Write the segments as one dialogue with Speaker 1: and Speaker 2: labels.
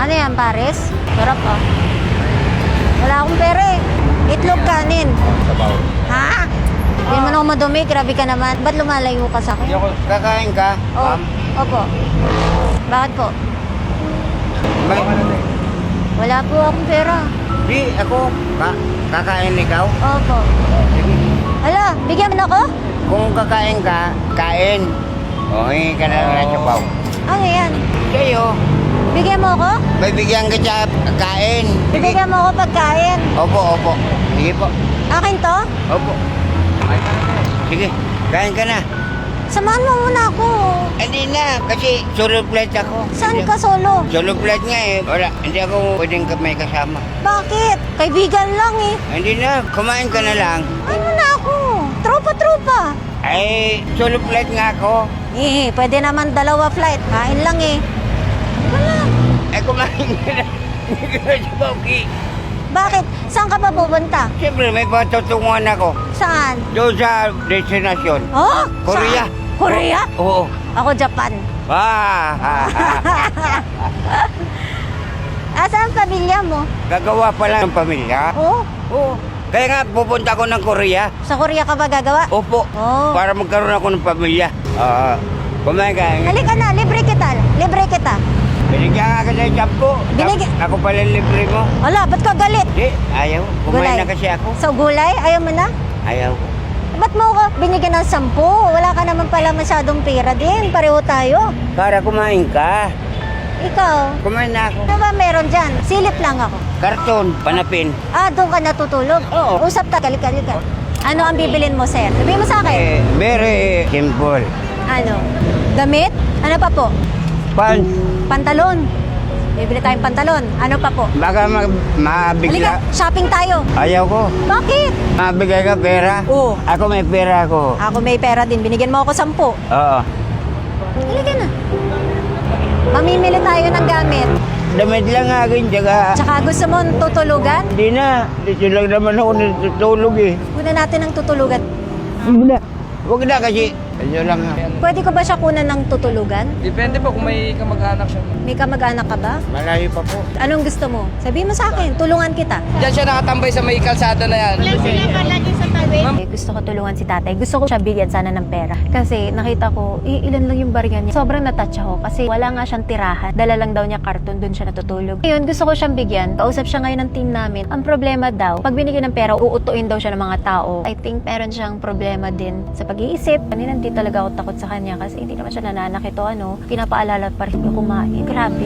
Speaker 1: Ano yan, Paris? Sarap ah. Wala akong pera eh. Itlog kanin.
Speaker 2: Sabaw.
Speaker 1: Ha? Hindi mo na ako madumi, grabe ka naman. Ba't lumalayo ka sa akin?
Speaker 2: Kakain ka,
Speaker 1: Oh,
Speaker 2: ma'am?
Speaker 1: opo. Bakit po?
Speaker 2: May...
Speaker 1: Wala po akong pera.
Speaker 2: Di, ako. Kakain ikaw?
Speaker 1: Opo.
Speaker 2: Sige.
Speaker 1: Hala, bigyan mo na ako?
Speaker 2: Kung kakain ka, kain. O, hingi ka na lang ng sabaw.
Speaker 1: Ano yan?
Speaker 2: Sa'yo,
Speaker 1: Bigyan mo ako?
Speaker 2: may bigyan ka siya kain. Sige.
Speaker 1: Bigyan mo ako pagkain.
Speaker 2: Opo, opo. Sige po.
Speaker 1: Akin to?
Speaker 2: Opo. Sige, kain ka na.
Speaker 1: Samahan mo muna ako.
Speaker 2: Hindi na, kasi solo flight ako.
Speaker 1: Saan ka solo?
Speaker 2: Solo flight nga eh. Wala, hindi ako pwedeng may kasama.
Speaker 1: Bakit? Kaibigan lang eh.
Speaker 2: Hindi na, kumain ka na lang.
Speaker 1: Ay mo na ako. Tropa-tropa.
Speaker 2: Ay, solo flight nga ako.
Speaker 1: Eh, pwede naman dalawa flight. Kain lang eh. Wala.
Speaker 2: Ay, kumain ka na. Hindi ka na sa Bauki.
Speaker 1: Bakit? Saan ka pa pupunta?
Speaker 2: Siyempre, may patutunguhan ako.
Speaker 1: Saan?
Speaker 2: Doon sa destinasyon.
Speaker 1: Oh?
Speaker 2: Korea.
Speaker 1: Saan? Korea?
Speaker 2: Oo.
Speaker 1: Ako Japan. Saan ang pamilya mo?
Speaker 2: Gagawa pa lang ng pamilya.
Speaker 1: Oh?
Speaker 2: Oo. Kaya nga, pupunta ako ng Korea.
Speaker 1: Sa Korea ka ba gagawa?
Speaker 2: Opo.
Speaker 1: Oh.
Speaker 2: Para magkaroon ako ng pamilya. Kumain ka.
Speaker 1: Halika na, libre kita. Libre kita.
Speaker 2: Binigyan ka kasi ng sampo. Ako pala libre mo.
Speaker 1: Wala, ba't ka galit?
Speaker 2: Di, ayaw. Kumain
Speaker 1: Gulay.
Speaker 2: na kasi ako.
Speaker 1: Sa gulay? Ayaw mo na?
Speaker 2: Ayaw ko.
Speaker 1: Ba't mo ako binigyan ng 10? Wala ka naman pala masyadong pera din. Pareho tayo.
Speaker 2: Para kumain ka.
Speaker 1: Ikaw,
Speaker 2: Kumain na ako.
Speaker 1: ano ba meron dyan? Silip lang ako.
Speaker 2: Karton, panapin.
Speaker 1: Doon ka natutulog?
Speaker 2: Oo.
Speaker 1: Usap ta, kalika. Ano ang bibilin mo, sir? Sabihin mo sa akin.
Speaker 2: Very simple.
Speaker 1: Ano? Damit? Ano pa po?
Speaker 2: Pants.
Speaker 1: Pantalon. Bibili tayong pantalon. Ano pa po?
Speaker 2: Baka
Speaker 1: Halika,
Speaker 2: mabigla.
Speaker 1: shopping tayo.
Speaker 2: Ayaw ko.
Speaker 1: Bakit?
Speaker 2: Mabigay ka pera?
Speaker 1: Oo.
Speaker 2: Ako may pera ako.
Speaker 1: Ako may pera din. Binigyan mo ako 10.
Speaker 2: Oo.
Speaker 1: Halika na. Mamimili tayo ng gamit.
Speaker 2: Damit lang akin, tsaka...
Speaker 1: Tsaka gusto mo tutulugan?
Speaker 2: Hindi na. Dito lang naman ako natutulog eh.
Speaker 1: Una natin ng tutulugan.
Speaker 2: Hindi na. Huwag na kasi. Ito lang ha.
Speaker 1: Pwede ko ba siya kunan ng tutulugan?
Speaker 3: Depende po kung may kamag-anak siya.
Speaker 1: May kamag-anak ka ba?
Speaker 2: Malayo pa po.
Speaker 1: Anong gusto mo? Sabihin mo sa akin, tulungan kita.
Speaker 3: Diyan siya nakatambay sa may kalsada na yan.
Speaker 1: Gusto ko tulungan si tatay. Gusto ko siya bigyan sana ng pera. Kasi nakita ko, ilan lang yung barigan niya. Sobrang natouch ako kasi wala nga siyang tirahan. Dala lang daw niya karton, dun siya natutulog. Ngayon, gusto ko siyang bigyan. Kausap siya ngayon ng team namin. Ang problema daw, pag binigyan ng pera, uutuin daw siya ng mga tao. I think meron siyang problema din sa pag-iisip. Kanina hindi talaga ako takot sa kanya kasi hindi naman siya nananakit o ano. Pinapaalala pa rin yung kumain. Grabe.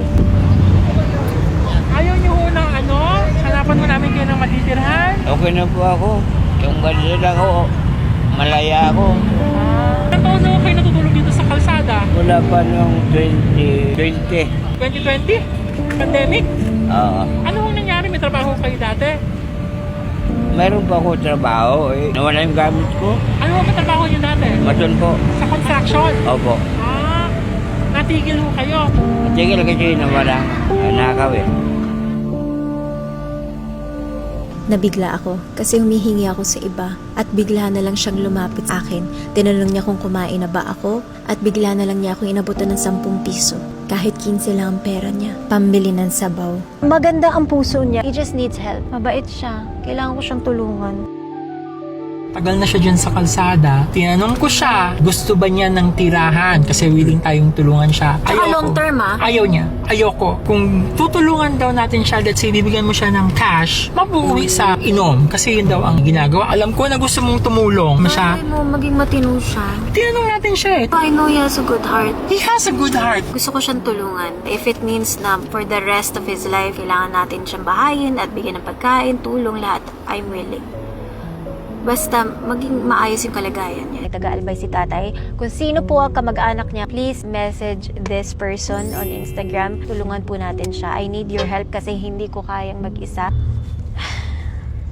Speaker 4: Ayaw niyo ho ng ano? Hanapan mo namin kayo ng matitirhan?
Speaker 2: Okay na po ako. Yung ganito lang ako. Malaya ako.
Speaker 4: Ilang taon na ho kayo natutulog dito sa kalsada?
Speaker 2: Wala pa nung 2020.
Speaker 4: 2020? Pandemic?
Speaker 2: Oo.
Speaker 4: Ano ho nangyari? May trabaho kayo dati?
Speaker 2: Meron pa ako trabaho eh. Nawala yung gamit ko.
Speaker 4: Ano ho ba trabaho niyo dati?
Speaker 2: Maton po.
Speaker 4: Sa construction?
Speaker 2: Opo.
Speaker 4: Natigil ho kayo.
Speaker 2: Tigil kasi nawala. Nakaw eh.
Speaker 5: Nabigla ako kasi humihingi ako sa iba at bigla na lang siyang lumapit sa akin. Tinanong niya kung kumain na ba ako at bigla na lang niya akong inabutan ng 10 piso. Kahit 15 lang ang pera niya. Pambili ng sabaw.
Speaker 1: Maganda ang puso niya. He just needs help. Mabait siya. Kailangan ko siyang tulungan.
Speaker 4: Tagal na siya dyan sa kalsada. Tinanong ko siya, gusto ba niya ng tirahan? Kasi willing tayong tulungan siya.
Speaker 5: long term
Speaker 4: Ayaw niya. Ayoko. Kung tutulungan daw natin siya, let's say, bibigyan mo siya ng cash, mabuwi sa inom. Kasi yun daw ang ginagawa. Alam ko na gusto mong tumulong. Siya,
Speaker 5: mo maging matino siya.
Speaker 4: tinanong natin siya eh.
Speaker 5: I know he has a good heart.
Speaker 4: He has a good heart.
Speaker 5: Gusto ko siyang tulungan. If it means na for the rest of his life, kailangan natin siyang bahayin at bigyan ng pagkain, tulong, lahat, I'm willing. Basta maging maayos yung kalagayan niya.
Speaker 1: Taga-albay si tatay. Kung sino po ang kamag-anak niya, please message this person on Instagram. Tulungan po natin siya. I need your help kasi hindi ko kayang mag-isa.